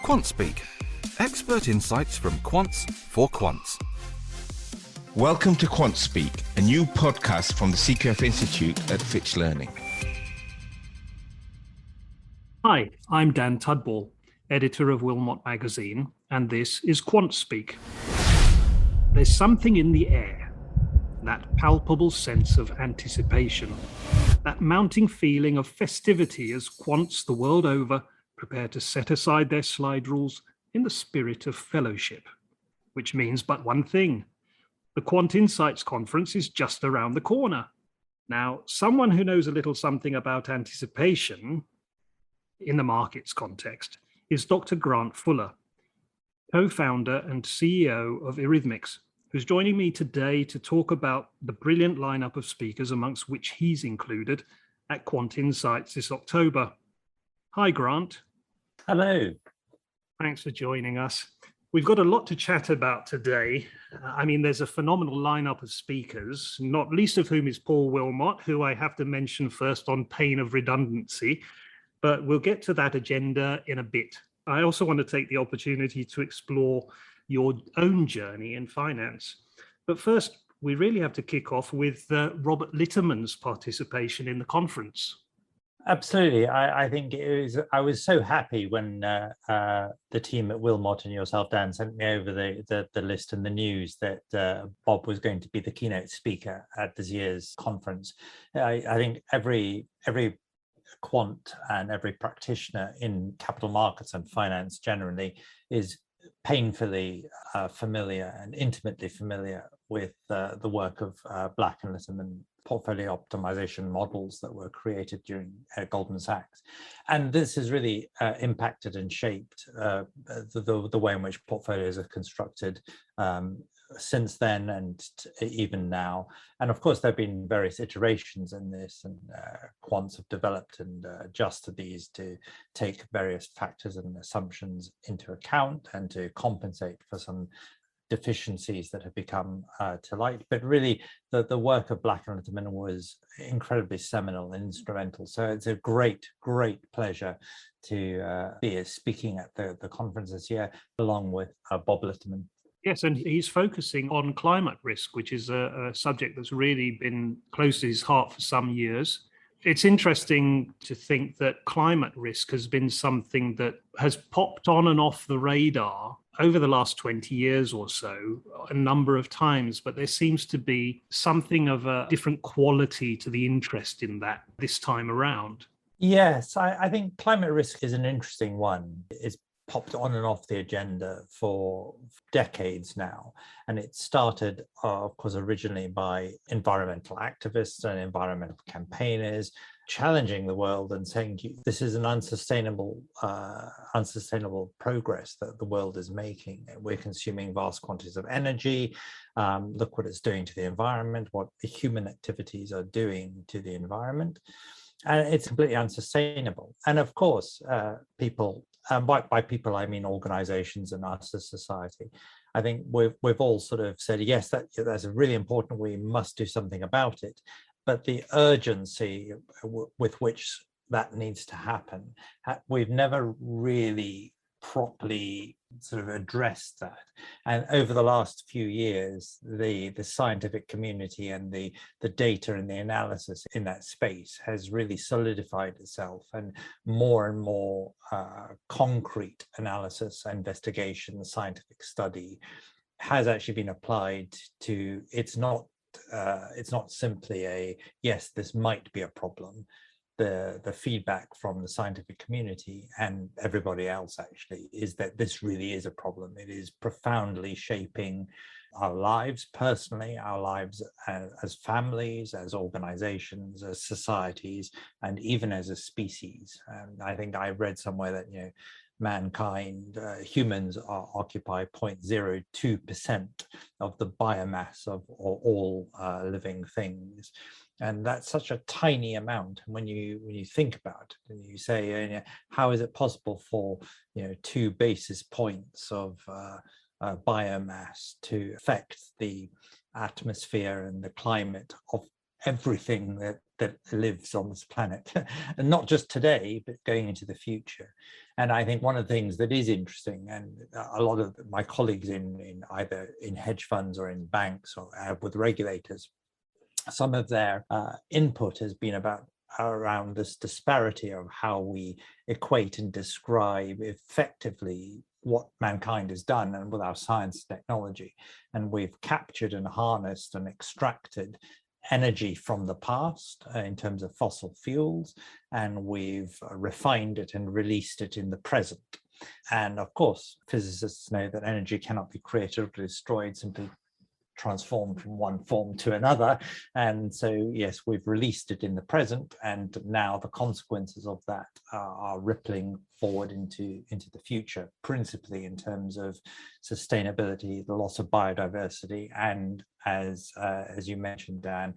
QuantSpeak, expert insights from quants for quants. Welcome to QuantSpeak, a new podcast from the CQF Institute at Fitch Learning. Hi, I'm Dan Tudball, editor of Wilmot Magazine, and this is QuantSpeak. There's something in the air, that palpable sense of anticipation, that mounting feeling of festivity as quants the world over prepare to set aside their slide rules in the spirit of fellowship, which means but one thing. The Quant Insights Conference is just around the corner. Now, someone who knows a little something about anticipation in the markets context is Dr. Grant Fuller, co-founder and CEO of Irithmics, who's joining me today to talk about the brilliant lineup of speakers amongst which he's included at Quant Insights this October. Hi, Grant. Hello. Thanks for joining us. We've got a lot to chat about today. There's a phenomenal lineup of speakers, not least of whom is Paul Wilmot, who I have to mention first on pain of redundancy, but we'll get to that agenda in a bit. I also want to take the opportunity to explore your own journey in finance. But first, we really have to kick off with Robert Litterman's participation in the conference. Absolutely. I was so happy when the team at Wilmot and yourself, Dan, sent me over the list and the news that Bob was going to be the keynote speaker at this year's conference. I think every quant and every practitioner in capital markets and finance generally is painfully familiar and intimately familiar with the work of Black and Litterman portfolio optimization models that were created during Goldman Sachs. And this has really impacted and shaped the way in which portfolios are constructed since then and even now. And of course, there have been various iterations in this, and quants have developed and adjusted these to take various factors and assumptions into account and to compensate for some deficiencies that have become to light. But really, the work of Black and Litterman was incredibly seminal and instrumental. So it's a great pleasure to be speaking at the conference this year, along with Bob Litterman. Yes, and he's focusing on climate risk, which is a subject that's really been close to his heart for some years. It's interesting to think that climate risk has been something that has popped on and off the radar over the last 20 years or so, a number of times, but there seems to be something of a different quality to the interest in that this time around. Yes, I think climate risk is an interesting one. It's popped on and off the agenda for decades now. And it started, of course, originally by environmental activists and environmental campaigners challenging the world and saying this is an unsustainable progress that the world is making. We're consuming vast quantities of energy. Look what it's doing to the environment, what the human activities are doing to the environment. And it's completely unsustainable. And of course, people, by people, I mean organizations and us as society, I think we've all sort of said, yes, that's really important. We must do something about it. But the urgency with which that needs to happen, we've never really properly sort of addressed that. And over the last few years, the scientific community and the data and the analysis in that space has really solidified itself, and more concrete analysis, investigation, scientific study has actually been applied to. It's not simply a yes, this might be a problem. The feedback from the scientific community and everybody else actually is that this really is a problem. It is profoundly shaping our lives personally, our lives as families, as organizations, as societies, and even as a species. And I think I read somewhere that mankind, humans occupy 0.02% of the biomass of all living things. And that's such a tiny amount. And when you think about it and you say, how is it possible for 2 basis points of biomass to affect the atmosphere and the climate of everything that lives on this planet, and not just today, but going into the future. And I think one of the things that is interesting, and a lot of my colleagues in either in hedge funds or in banks or with regulators, some of their input has been around this disparity of how we equate and describe effectively what mankind has done and with our science and technology. And we've captured and harnessed and extracted energy from the past in terms of fossil fuels, and we've refined it and released it in the present. And of course, physicists know that energy cannot be created or destroyed, simply transformed from one form to another. And so, yes, we've released it in the present, and now the consequences of that are rippling forward into the future, principally in terms of sustainability, the loss of biodiversity, and as you mentioned, Dan,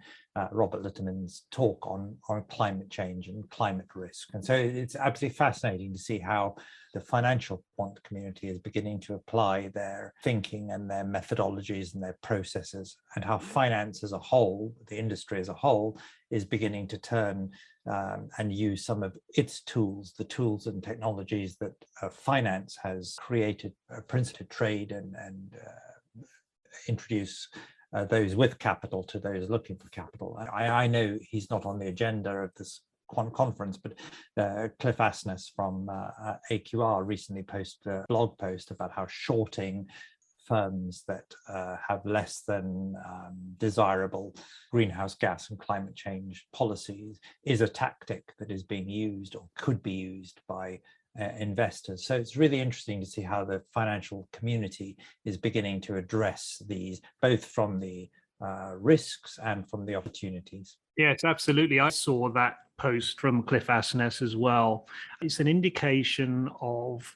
Robert Litterman's talk on climate change and climate risk. And so it's absolutely fascinating to see how the financial quant community is beginning to apply their thinking and their methodologies and their processes, and how finance as a whole, the industry as a whole, is beginning to turn and use some of its tools, the tools and technologies that finance has created, principally trade and introduce those with capital to those looking for capital. I know he's not on the agenda of this Quant conference, but Cliff Asness from AQR recently posted a blog post about how shorting firms that have less than desirable greenhouse gas and climate change policies is a tactic that is being used or could be used by investors. So it's really interesting to see how the financial community is beginning to address these, both from the risks and from the opportunities. Yes, absolutely. I saw that post from Cliff Asness as well. It's an indication of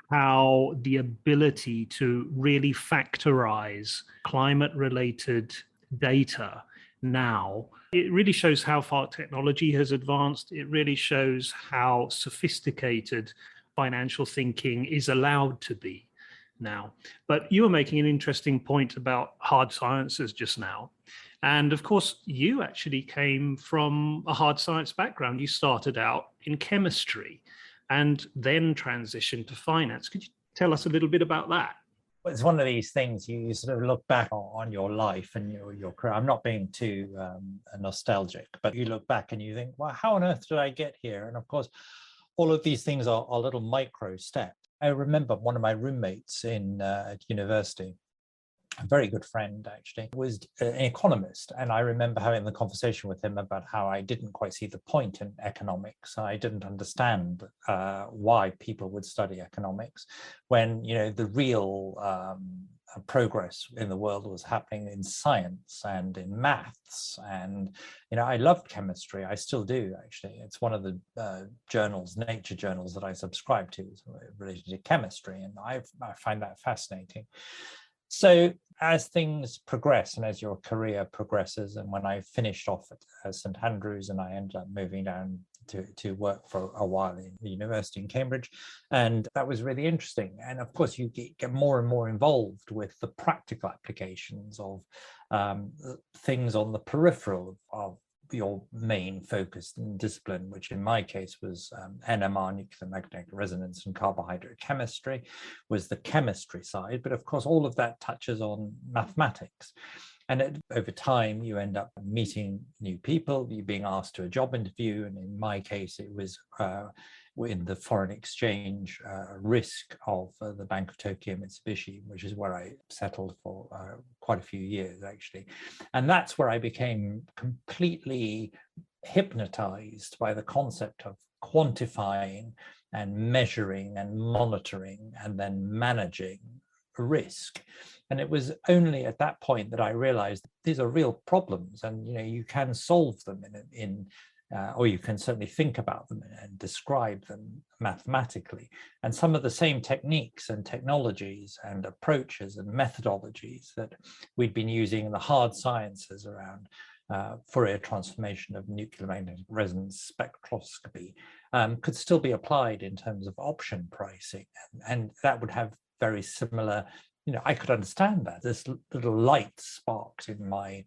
how the ability to really factorize climate-related data now, it really shows how far technology has advanced. It really shows how sophisticated financial thinking is allowed to be now. But you were making an interesting point about hard sciences just now. And of course, you actually came from a hard science background. You started out in chemistry and then transitioned to finance. Could you tell us a little bit about that? It's one of these things you sort of look back on your life and your career. I'm not being too nostalgic, but you look back and you think, well, how on earth did I get here? And of course, all of these things are little micro steps. I remember one of my roommates at university, a very good friend actually, was an economist. And I remember having the conversation with him about how I didn't quite see the point in economics. I didn't understand why people would study economics when, you know, the real progress in the world was happening in science and in maths. And, you know, I loved chemistry. I still do, actually. It's one of the journals, nature journals that I subscribe to related to chemistry. And I find that fascinating. So as things progress and as your career progresses, and when I finished off at St Andrews and I ended up moving down to work for a while in the university in Cambridge, and that was really interesting. And of course, you get more and more involved with the practical applications of things on the peripheral of your main focus and discipline, which in my case was NMR, nuclear magnetic resonance, and carbohydrate chemistry, was the chemistry side. But of course, all of that touches on mathematics. And over time, you end up meeting new people, you're being asked to a job interview. And in my case, it was in the foreign exchange risk of the Bank of Tokyo Mitsubishi, which is where I settled for quite a few years, actually. And that's where I became completely hypnotized by the concept of quantifying and measuring and monitoring and then managing risk. And it was only at that point that I realized these are real problems, and you know, you can solve them or you can certainly think about them and describe them mathematically. And some of the same techniques and technologies and approaches and methodologies that we'd been using in the hard sciences around Fourier transformation of nuclear magnetic resonance spectroscopy could still be applied in terms of option pricing. And that would have very similar, you know, I could understand that. This little light sparked in my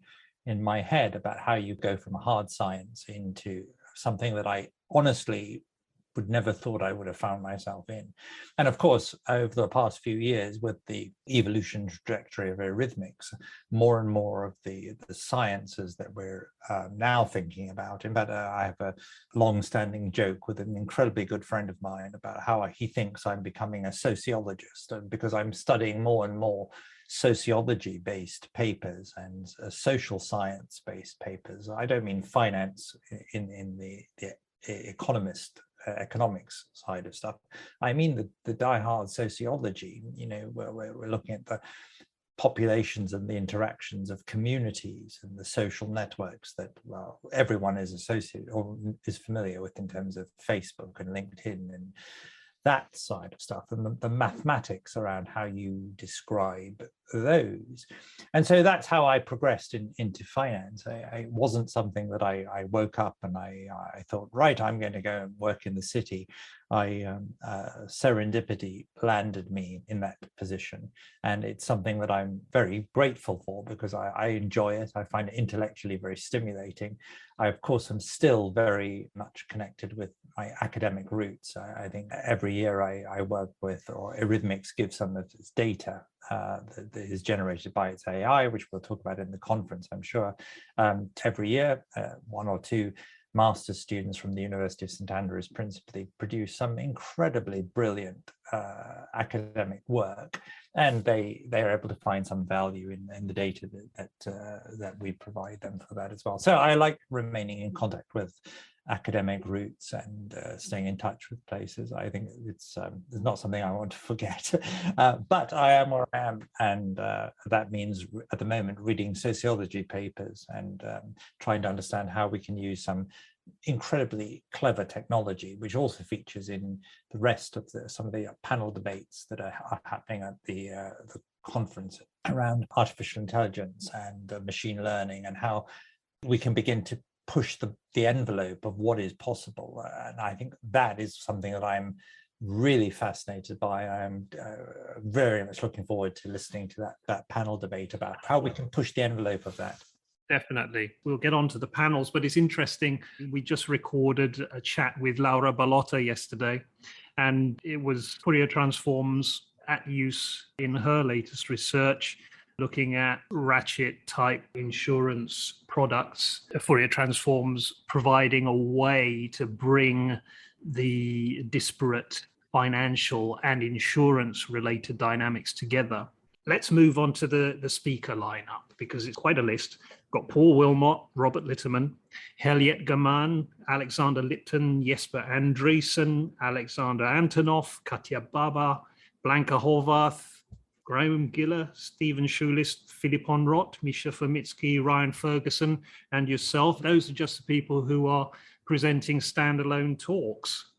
in my head about how you go from hard science into something that I honestly would never thought I would have found myself in. And of course, over the past few years, with the evolution trajectory of Irithmics, more and more of the sciences that we're now thinking about. In fact, I have a long-standing joke with an incredibly good friend of mine about how he thinks I'm becoming a sociologist, and because I'm studying more and more sociology-based papers and social science-based papers. I don't mean finance in the economics side of stuff. I mean the die-hard sociology, where we're looking at the populations and the interactions of communities and the social networks that, well, everyone is associated or is familiar with in terms of Facebook and LinkedIn and that side of stuff, and the mathematics around how you describe those. And so that's how I progressed into finance. It wasn't something that I woke up and I thought, right, I'm going to go and work in the city. Serendipity landed me in that position, and it's something that I'm very grateful for because I enjoy it. I find it intellectually very stimulating. I, of course, am still very much connected with my academic roots. I think every year I work with, or Irithmics gives some of its data that is generated by its AI, which we'll talk about in the conference, I'm sure. Every year, one or two master's students from the University of St Andrews principally produce some incredibly brilliant academic work, and they are able to find some value in the data that we provide them for that as well. So I like remaining in contact with academic roots and staying in touch with places. I think it's not something I want to forget, but I am where I am, and that means at the moment reading sociology papers and trying to understand how we can use some incredibly clever technology, which also features in the rest of some of the panel debates that are happening at the conference around artificial intelligence and machine learning, and how we can begin to push the envelope of what is possible. And I think that is something that I'm really fascinated by. I'm very much looking forward to listening to that panel debate about how we can push the envelope of that. Definitely. We'll get on to the panels, but it's interesting. We just recorded a chat with Laura Ballotta yesterday, and it was Fourier transforms at use in her latest research, looking at ratchet type insurance products. Fourier transforms providing a way to bring the disparate financial and insurance related dynamics together. Let's move on to the speaker lineup, because it's quite a list. We've got Paul Wilmot, Robert Litterman, Harriet Gaman, Alexander Lipton, Jesper Andresen, Alexander Antonov, Katja Baba, Blanca Horvath, Graham Giller, Stephen Schulis, Philip Onrot, Misha Famitsky, Ryan Ferguson, and yourself. Those are just the people who are presenting standalone talks.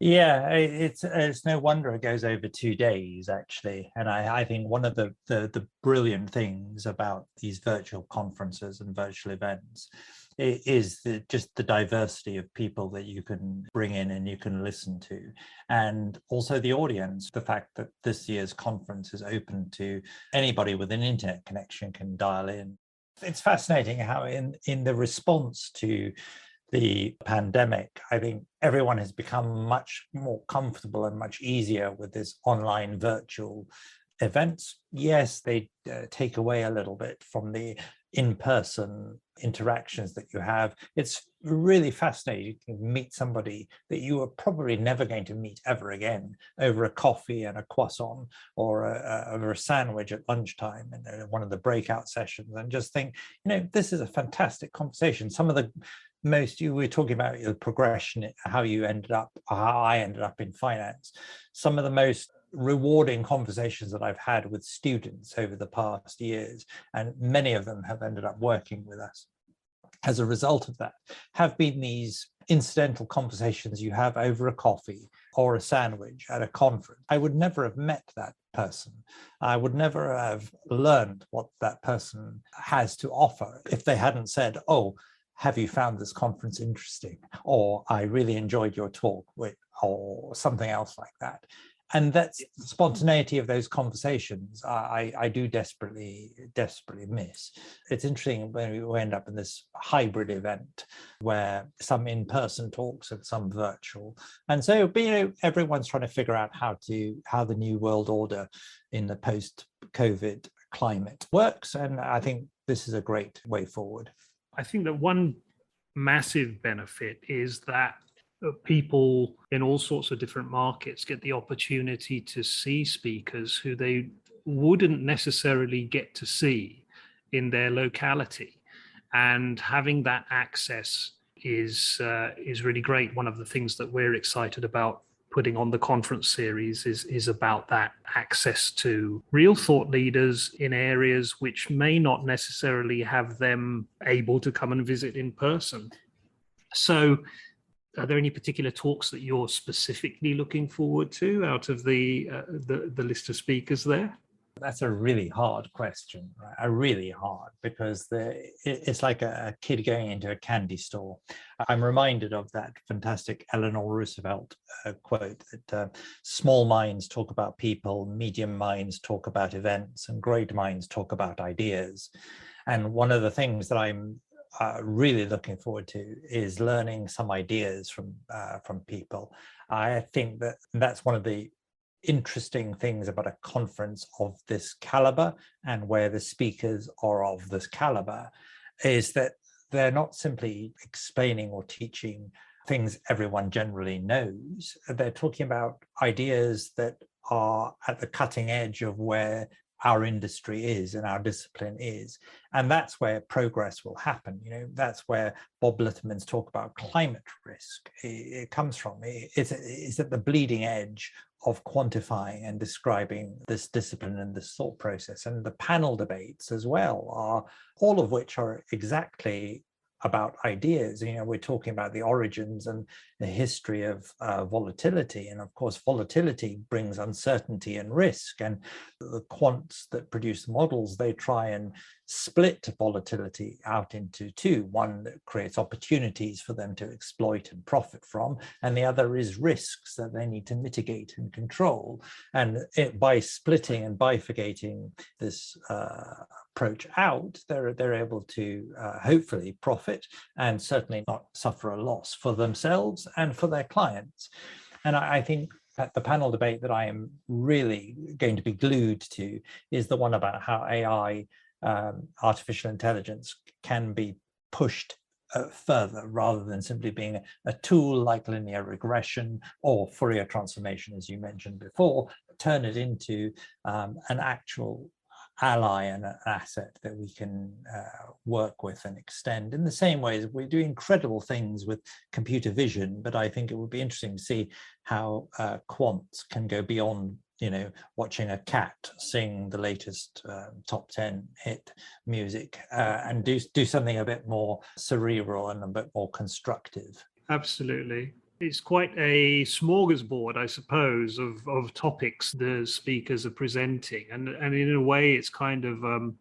Yeah, it's no wonder it goes over 2 days, actually. And I think one of the brilliant things about these virtual conferences and virtual events is just the diversity of people that you can bring in and you can listen to. And also the audience, the fact that this year's conference is open to anybody with an internet connection can dial in. It's fascinating how in the response to the pandemic, I think everyone has become much more comfortable and much easier with this online virtual events. Yes, they take away a little bit from the in-person interactions that you have. It's really fascinating to meet somebody that you are probably never going to meet ever again over a coffee and a croissant or over a sandwich at lunchtime in one of the breakout sessions, and just think, this is a fantastic conversation. Some of the you were talking about the progression, how I ended up in finance. Some of the most rewarding conversations that I've had with students over the past years, and many of them have ended up working with us as a result of that, have been these incidental conversations you have over a coffee or a sandwich at a conference. I would never have met that person. I would never have learned what that person has to offer if they hadn't said, "Oh, have you found this conference interesting?" or "I really enjoyed your talk," or something else like that. And that's spontaneity of those conversations I do desperately miss. It's interesting when we end up in this hybrid event where some in-person talks and some virtual. And so everyone's trying to figure out how the new world order in the post-COVID climate works. And I think this is a great way forward. I think that one massive benefit is that people in all sorts of different markets get the opportunity to see speakers who they wouldn't necessarily get to see in their locality, and having that access is really great. One of the things that we're excited about putting on the conference series is about that access to real thought leaders in areas which may not necessarily have them able to come and visit in person. So are there any particular talks that you're specifically looking forward to out of the list of speakers there? That's a really hard question, right? Really hard, because it's like a kid going into a candy store. I'm reminded of that fantastic Eleanor Roosevelt quote that small minds talk about people, medium minds talk about events, and great minds talk about ideas. And one of the things that I'm really looking forward to is learning some ideas from people. I think that's one of the interesting things about a conference of this caliber, and where the speakers are of this caliber, is that they're not simply explaining or teaching things everyone generally knows. They're talking about ideas that are at the cutting edge of where our industry is and our discipline is. And that's where progress will happen. That's where Bob Litterman's talk about climate risk, it comes from. It's at the bleeding edge of quantifying and describing this discipline and this thought process. And the panel debates as well are all of which are exactly about ideas. We're talking about the origins and the history of volatility. And of course, volatility brings uncertainty and risk. And the quants that produce models, they try and split volatility out into two. One that creates opportunities for them to exploit and profit from, and the other is risks that they need to mitigate and control. And by splitting and bifurcating this approach out, they're able to hopefully profit and certainly not suffer a loss for themselves and for their clients. And I think that the panel debate that I am really going to be glued to is the one about how AI, artificial intelligence, can be pushed further, rather than simply being a tool like linear regression or Fourier transformation, as you mentioned before. Turn it into an actual ally and an asset that we can work with and extend in the same way as we do incredible things with computer vision. But I think it would be interesting to see how quants can go beyond watching a cat sing the latest top 10 hit music and do something a bit more cerebral and a bit more constructive. Absolutely. It's quite a smorgasbord, I suppose, of topics the speakers are presenting. And in a way, it's kind of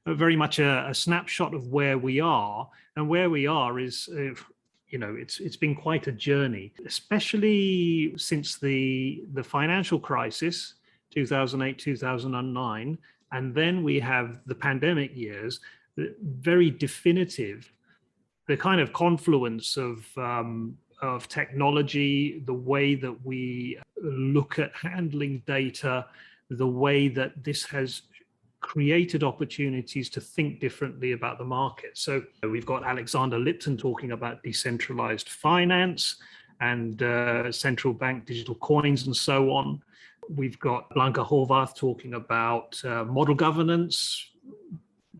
very much a snapshot of where we are. And where we are is, it's been quite a journey, especially since the financial crisis, 2008, 2009. And then we have the pandemic years, very definitive, the kind of confluence of technology, the way that we look at handling data, the way that this has created opportunities to think differently about the market. So we've got Alexander Lipton talking about decentralized finance and central bank digital coins and so on. We've got Blanca Horvath talking about model governance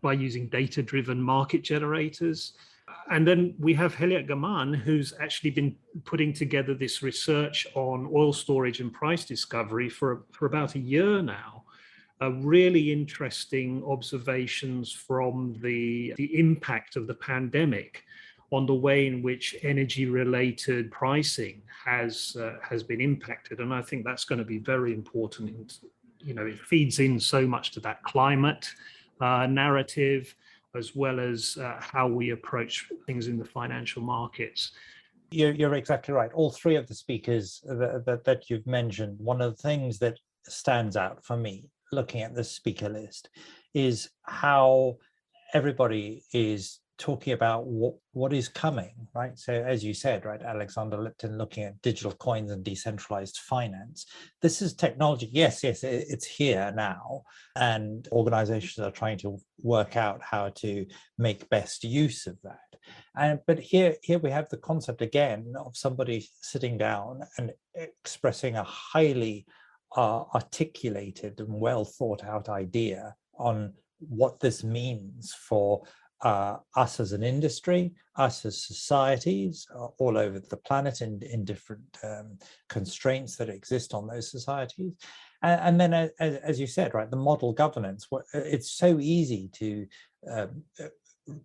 by using data-driven market generators. And then we have Heliot Gaman, who's actually been putting together this research on oil storage and price discovery for about a year now. Really interesting observations from the impact of the pandemic on the way in which energy-related pricing has been impacted. And I think that's going to be very important. It feeds in so much to that climate narrative, as well as how we approach things in the financial markets. You're exactly right. All three of the speakers that you've mentioned, one of the things that stands out for me looking at this speaker list is how everybody is talking about what is coming, right? So as you said, right, Alexander Lipton looking at digital coins and decentralized finance. This is technology. Yes, it's here now, and organizations are trying to work out how to make best use of that. But here we have the concept again of somebody sitting down and expressing a highly articulated and well thought out idea on what this means for us as an industry, us as societies all over the planet in different constraints that exist on those societies. And then, as you said, right, the model governance, it's so easy to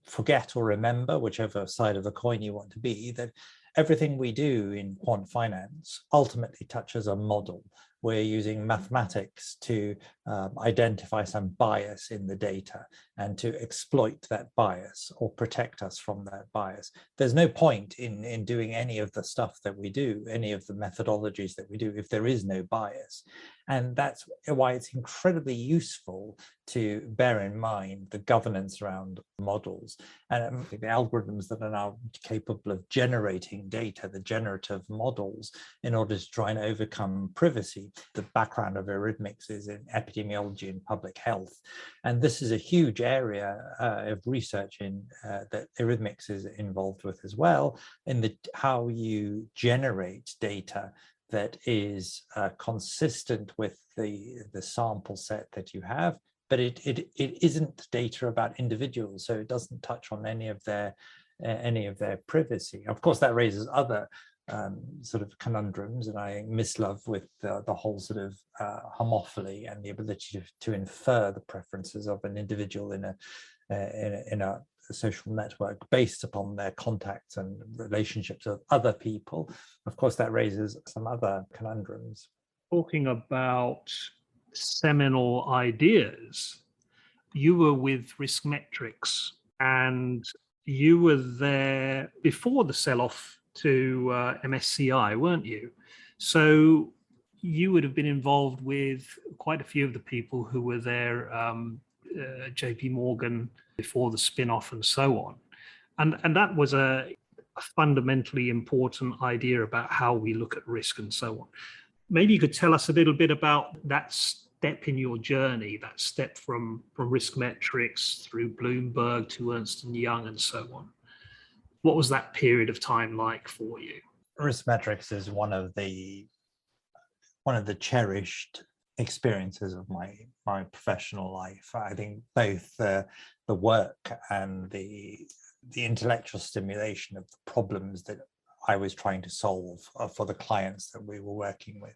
forget or remember, whichever side of the coin you want to be, that everything we do in quant finance ultimately touches a model. We're using mathematics to identify some bias in the data and to exploit that bias or protect us from that bias. There's no point in doing any of the stuff that we do, any of the methodologies that we do, if there is no bias. And that's why it's incredibly useful to bear in mind the governance around models and the algorithms that are now capable of generating data, the generative models, in order to try and overcome privacy. The background of Irithmics is in epidemiology and public health. And this is a huge area of research that Irithmics is involved with as well, in how you generate data that is consistent with the sample set that you have, but it isn't data about individuals, so it doesn't touch on any of their privacy. Of course, that raises other sort of conundrums, and I mislove with the whole sort of homophily and the ability to infer the preferences of an individual in a social network based upon their contacts and relationships with other people. Of course, that raises some other conundrums. Talking about seminal ideas, you were with Irithmics, and you were there before the sell-off to MSCI, weren't you? So you would have been involved with quite a few of the people who were there, JP Morgan, before the spin-off and so on. And that was a fundamentally important idea about how we look at risk and so on. Maybe you could tell us a little bit about that step in your journey, that step from Irithmics through Bloomberg to Ernst & Young and so on. What was that period of time like for you? Irithmics is one of the cherished experiences of my professional life. I think both the work and the intellectual stimulation of the problems that I was trying to solve for the clients that we were working with,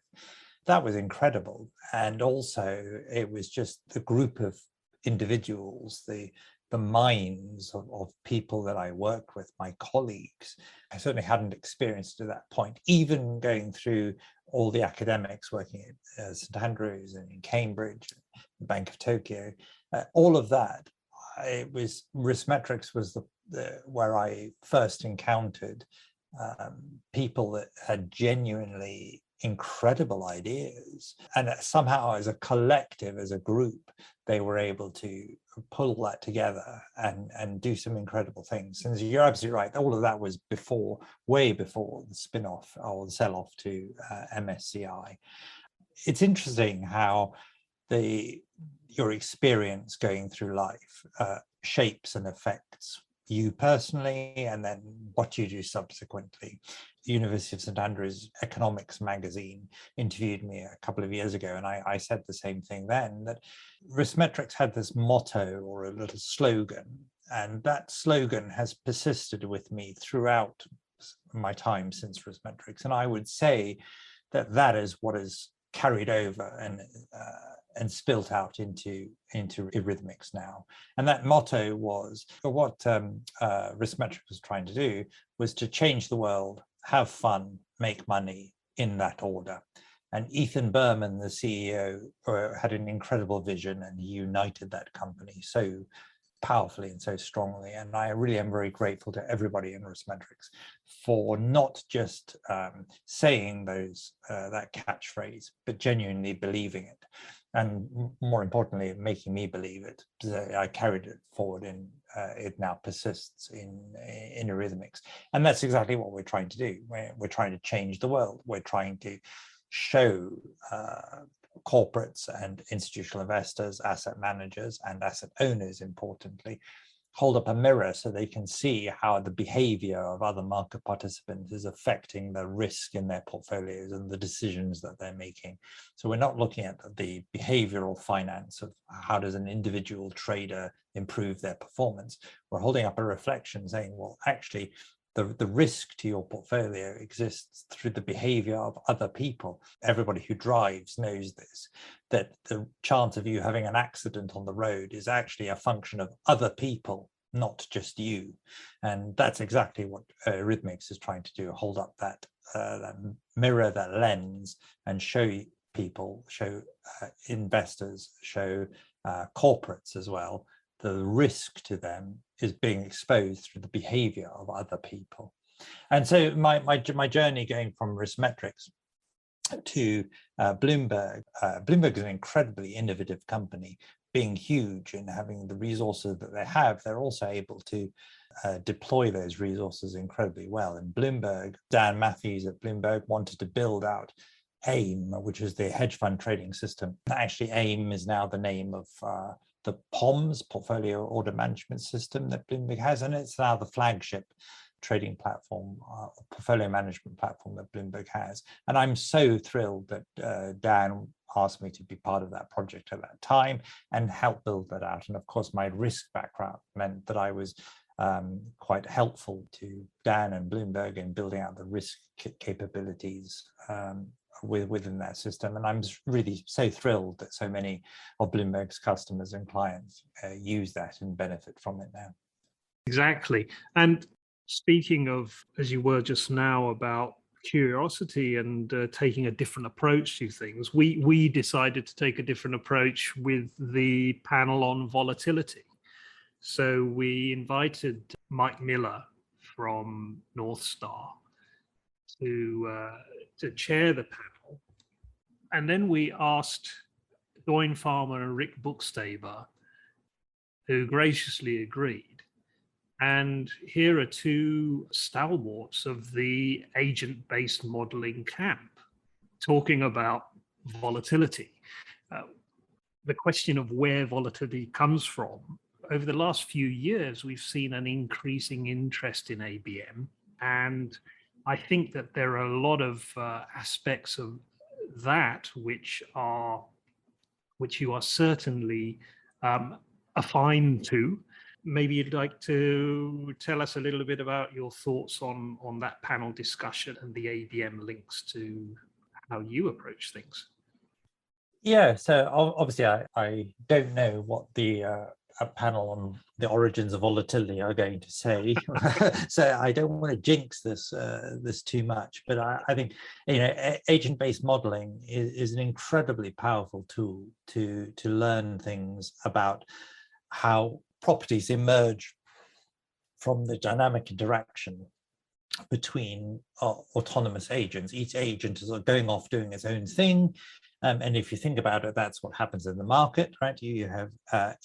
that was incredible. And also it was just the group of individuals, the minds of people that I work with, my colleagues, I certainly hadn't experienced to that point, even going through all the academics working at St Andrews and in Cambridge, the Bank of Tokyo, all of that. Irithmics was where I first encountered people that had genuinely incredible ideas, and somehow as a collective, as a group, they were able to pull that together and do some incredible things. And you're absolutely right, all of that was way before the spin-off or the sell-off to MSCI. It's interesting how your experience going through life shapes and affects you personally, and then what you do subsequently. The University of St Andrews Economics magazine interviewed me a couple of years ago, and I said the same thing then, that Irithmics had this motto or a little slogan, and that slogan has persisted with me throughout my time since Irithmics. And I would say that is what is carried over and spilt out into Irithmics now. And that motto was, what Irithmics was trying to do was to change the world, have fun, make money, in that order. And Ethan Berman, the CEO, had an incredible vision, and he united that company so powerfully and so strongly. And I really am very grateful to everybody in Irithmics for not just saying that catchphrase, but genuinely believing it. And more importantly, making me believe it. I carried it forward, and it now persists in Irithmics. And that's exactly what we're trying to do. We're trying to change the world. We're trying to show corporates and institutional investors, asset managers, and asset owners, importantly, hold up a mirror so they can see how the behavior of other market participants is affecting the risk in their portfolios and the decisions that they're making. So we're not looking at the behavioral finance of how does an individual trader improve their performance. We're holding up a reflection saying, well, actually, the risk to your portfolio exists through the behavior of other people. Everybody who drives knows this, that the chance of you having an accident on the road is actually a function of other people, not just you. And that's exactly what Irithmics is trying to do, hold up that mirror, that lens, and show people, show investors, show corporates as well, the risk to them is being exposed through the behavior of other people. And so my journey going from Irithmics to Bloomberg. Bloomberg is an incredibly innovative company. Being huge and having the resources that they have, they're also able to deploy those resources incredibly well. And Bloomberg, Dan Matthews at Bloomberg wanted to build out AIM, which is the hedge fund trading system. Actually, AIM is now the name of the POMS, Portfolio Order Management System, that Bloomberg has, and it's now the flagship trading platform, portfolio management platform that Bloomberg has. And I'm so thrilled that Dan asked me to be part of that project at that time and help build that out. And of course, my risk background meant that I was quite helpful to Dan and Bloomberg in building out the risk capabilities within that system. And I'm really so thrilled that so many of Bloomberg's customers and clients use that and benefit from it now. Exactly. And speaking of, as you were just now, about curiosity and taking a different approach to things, we decided to take a different approach with the panel on volatility. So we invited Mike Miller from North Star to chair the panel. And then we asked Doyne Farmer and Rick Bookstaber, who graciously agreed. And here are two stalwarts of the agent-based modeling camp talking about volatility. The question of where volatility comes from. Over the last few years, we've seen an increasing interest in ABM. And I think that there are a lot of aspects of that which you are certainly affine to. Maybe you'd like to tell us a little bit about your thoughts on that panel discussion and the ABM links to how you approach things. Yeah, so obviously I don't know what the a panel on the origins of volatility are going to say, so I don't want to jinx this too much. But I think agent-based modeling is an incredibly powerful tool to learn things about how properties emerge from the dynamic interaction between autonomous agents. Each agent is going off doing its own thing. And if you think about it, that's what happens in the market, right? You have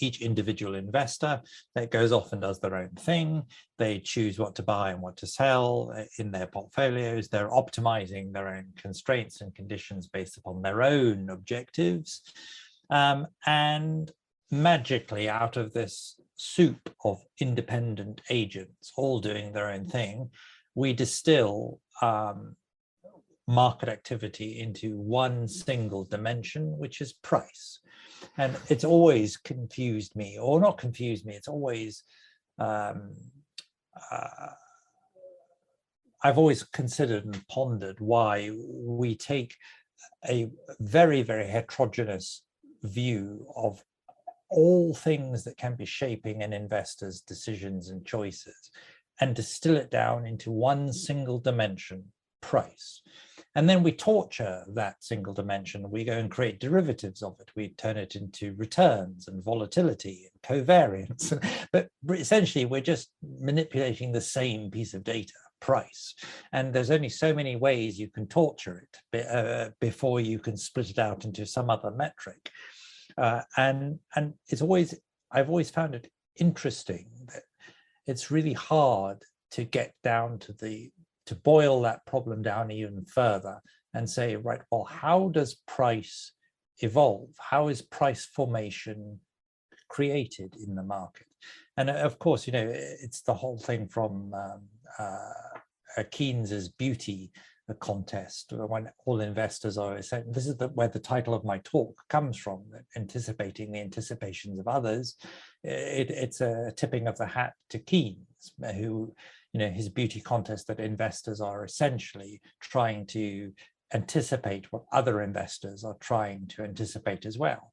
each individual investor that goes off and does their own thing. They choose what to buy and what to sell in their portfolios. They're optimizing their own constraints and conditions based upon their own objectives. And magically, out of this soup of independent agents all doing their own thing, we distill market activity into one single dimension, which is price. And it's always confused me, or not confused me, it's always I've always considered and pondered why we take a very, very heterogeneous view of all things that can be shaping an investor's decisions and choices and distill it down into one single dimension, price. And then we torture that single dimension. We go and create derivatives of it. We turn it into returns and volatility and covariance. But essentially, we're just manipulating the same piece of data, price. And there's only so many ways you can torture it before you can split it out into some other metric. And I've always found it interesting that it's really hard to get down to boil that problem down even further and say, right, well, how does price evolve? How is price formation created in the market? And of course, it's the whole thing from Keynes's beauty contest, when all investors are saying, this is where the title of my talk comes from, anticipating the anticipations of others. It's a tipping of the hat to Keynes, who, his beauty contest, that investors are essentially trying to anticipate what other investors are trying to anticipate as well.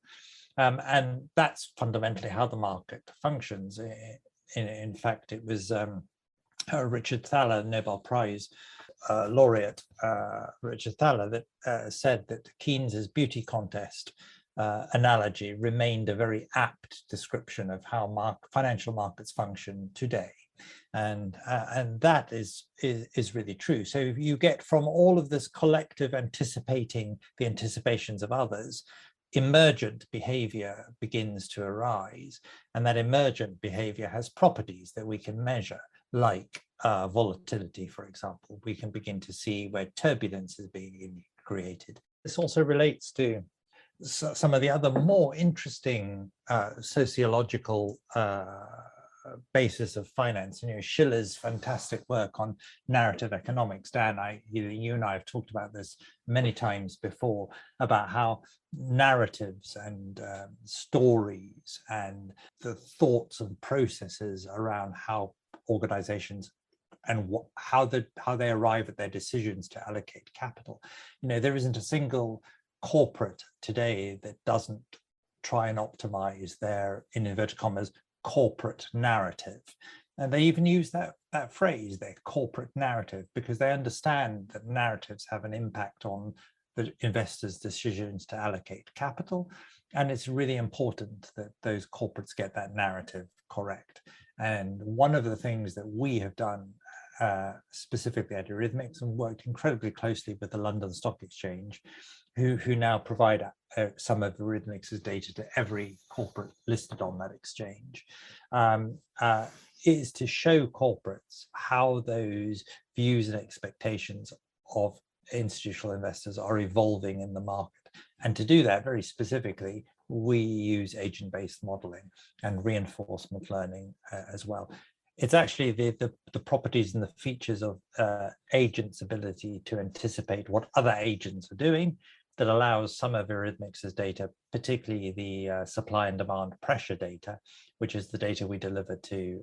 And that's fundamentally how the market functions. In fact, it was Richard Thaler, Nobel Prize laureate Richard Thaler, that said that Keynes's beauty contest analogy remained a very apt description of how financial markets function today. And that is really true. So you get from all of this collective anticipating the anticipations of others, emergent behavior begins to arise. And that emergent behavior has properties that we can measure, like volatility, for example. We can begin to see where turbulence is being created. This also relates to some of the other more interesting sociological basis of finance. Schiller's fantastic work on narrative economics. Dan, you and I have talked about this many times before, about how narratives and stories and the thoughts and processes around how organizations and how they arrive at their decisions to allocate capital. There isn't a single corporate today that doesn't try and optimize their, in inverted commas, corporate narrative. And they even use that phrase, their corporate narrative, because they understand that narratives have an impact on the investors' decisions to allocate capital. And it's really important that those corporates get that narrative correct. And one of the things that we have done specifically at Irithmics, and worked incredibly closely with the London Stock Exchange, who now provide some of Irithmics' data to every corporate listed on that exchange, is to show corporates how those views and expectations of institutional investors are evolving in the market. And to do that very specifically, we use agent-based modeling and reinforcement learning as well. It's actually the properties and the features of agents' ability to anticipate what other agents are doing that allows some of Irithmics' data, particularly the supply and demand pressure data, which is the data we deliver to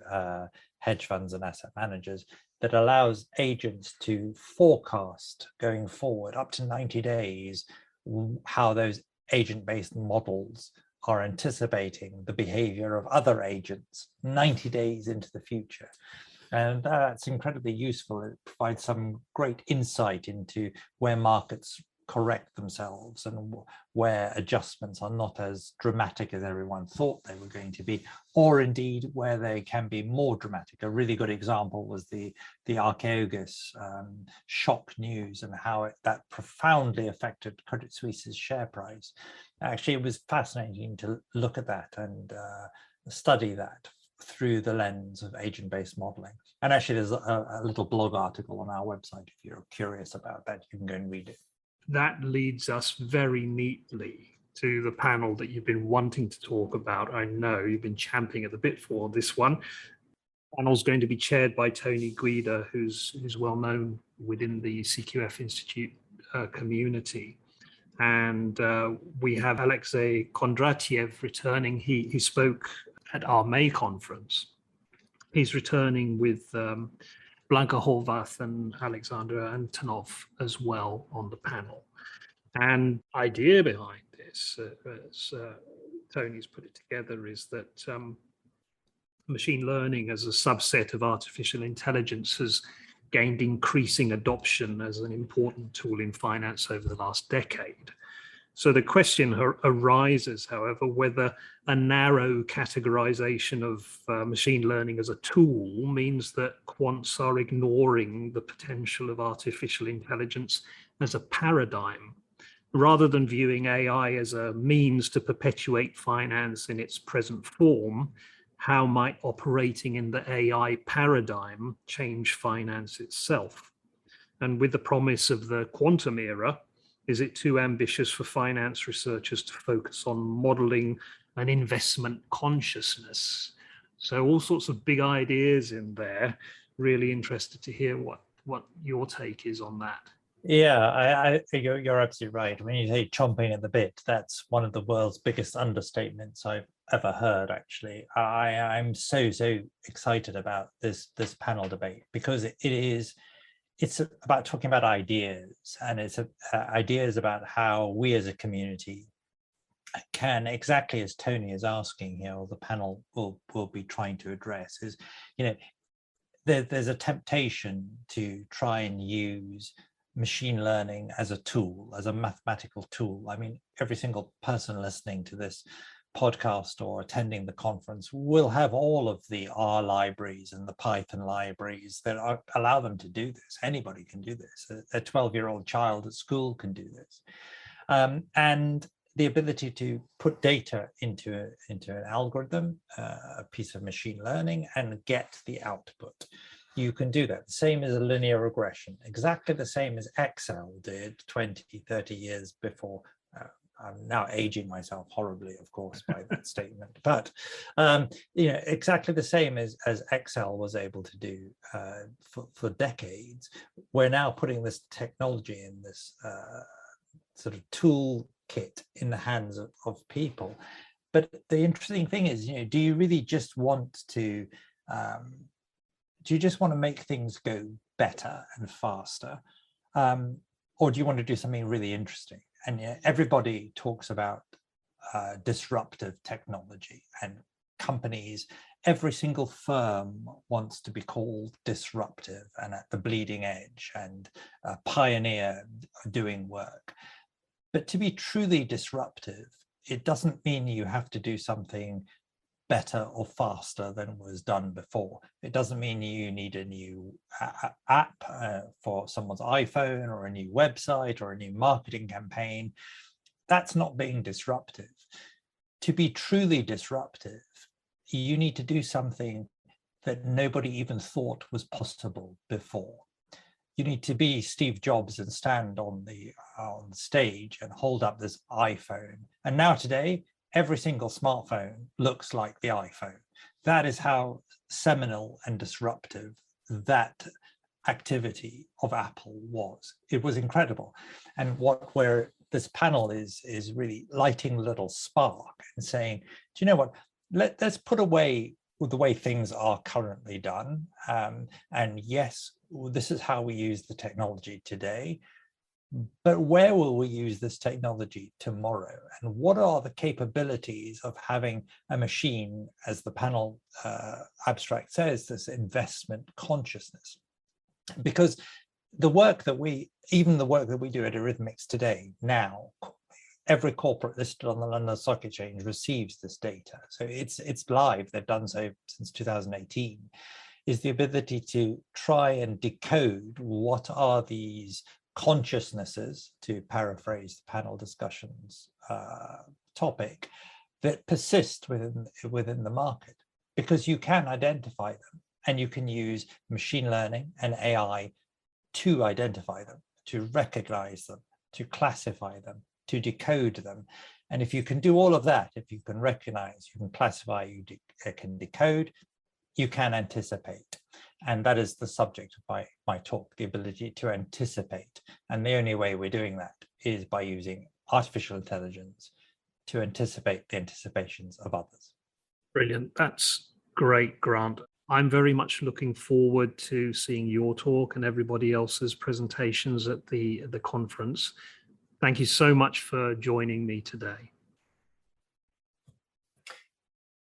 hedge funds and asset managers, that allows agents to forecast going forward up to 90 days how those agent-based models are anticipating the behavior of other agents 90 days into the future. And that's incredibly useful. It provides some great insight into where markets correct themselves and where adjustments are not as dramatic as everyone thought they were going to be, or indeed where they can be more dramatic. A really good example was the Archegos shock news and how that profoundly affected Credit Suisse's share price. Actually, it was fascinating to look at that and study that through the lens of agent-based modeling. And actually, there's a little blog article on our website. If you're curious about that, you can go and read it. That leads us very neatly to the panel that you've been wanting to talk about. I know you've been champing at the bit for this one. The panel's going to be chaired by Tony Guida, who's well known within the CQF Institute community. And we have Alexei Kondratiev returning. He spoke at our May conference. He's returning with Blanka Horvath and Alexander Antonov as well on the panel. And the idea behind this, as Tony's put it together, is that machine learning as a subset of artificial intelligence has gained increasing adoption as an important tool in finance over the last decade. So the question arises, however, whether a narrow categorization of machine learning as a tool means that quants are ignoring the potential of artificial intelligence as a paradigm, rather than viewing AI as a means to perpetuate finance in its present form. How might operating in the AI paradigm change finance itself? And with the promise of the quantum era, is it too ambitious for finance researchers to focus on modeling an investment consciousness? So all sorts of big ideas in there. Really interested to hear what your take is on that. Yeah, you're absolutely right. When you say chomping at the bit, that's one of the world's biggest understatements I've ever heard, actually. I'm so excited about this panel debate, because it's about talking about ideas, and it's ideas about how we as a community can, exactly as Tony is asking here, or the panel will be trying to address, is, there's a temptation to try and use machine learning as a tool, as a mathematical tool. I mean, every single person listening to this podcast or attending the conference will have all of the R libraries and the Python libraries that allow them to do this. Anybody can do this. A 12-year-old child at school can do this. And the ability to put data into an algorithm, a piece of machine learning, and get the output. You can do that. The same as a linear regression, exactly the same as Excel did 20, 30 years before. I'm now aging myself horribly, of course, by that statement. But exactly the same as Excel was able to do for decades. We're now putting this technology in this sort of toolkit in the hands of people. But the interesting thing is, do you really just want to make things go better and faster, or do you want to do something really interesting? And everybody talks about disruptive technology, and companies, every single firm wants to be called disruptive and at the bleeding edge and a pioneer doing work. But to be truly disruptive, it doesn't mean you have to do something better or faster than was done before. It doesn't mean you need a new app for someone's iPhone, or a new website, or a new marketing campaign. That's not being disruptive. To be truly disruptive, you need to do something that nobody even thought was possible before. You need to be Steve Jobs and stand on the stage and hold up this iPhone. And now today, every single smartphone looks like the iPhone. That is how seminal and disruptive that activity of Apple was. It was incredible. And where this panel is really lighting a little spark and saying, do you know what, let's put away with the way things are currently done. And yes, this is how we use the technology today. But where will we use this technology tomorrow? And what are the capabilities of having a machine, as the panel abstract says, this investment consciousness? Because the work that we do at Irithmics today, now, every corporate listed on the London Stock Exchange receives this data. So it's live. They've done so since 2018. Is the ability to try and decode what are these consciousnesses, to paraphrase the panel discussion's topic, that persist within the market, because you can identify them, and you can use machine learning and AI to identify them, to recognize them, to classify them, to decode them. And if you can do all of that, if you can recognize, you can classify, you can decode, you can anticipate. And that is the subject of my talk, the ability to anticipate. And the only way we're doing that is by using artificial intelligence to anticipate the anticipations of others. Brilliant. That's great, Grant. I'm very much looking forward to seeing your talk and everybody else's presentations at the conference. Thank you so much for joining me today.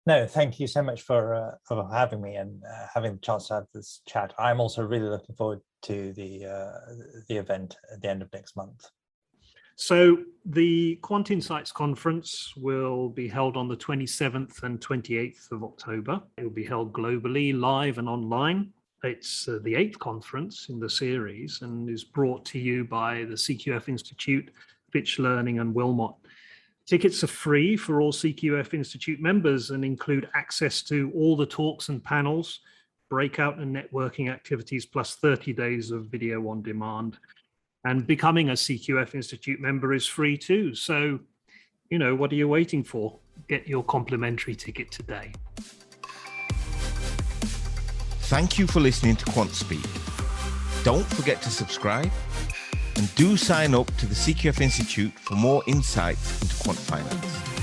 No, thank you so much for having me and having the chance to have this chat. I'm also really looking forward to the event at the end of next month? So the Quant Insights Conference will be held on the 27th and 28th of October. It will be held globally, live and online. It's the 8th conference in the series and is brought to you by the CQF Institute, Fitch Learning and Wilmot. Tickets are free for all CQF Institute members and include access to all the talks and panels, breakout and networking activities, plus 30 days of video on demand. And becoming a CQF Institute member is free too. So, what are you waiting for? Get your complimentary ticket today. Thank you for listening to QuantSpeak. Don't forget to subscribe and do sign up to the CQF Institute for more insights into quant finance.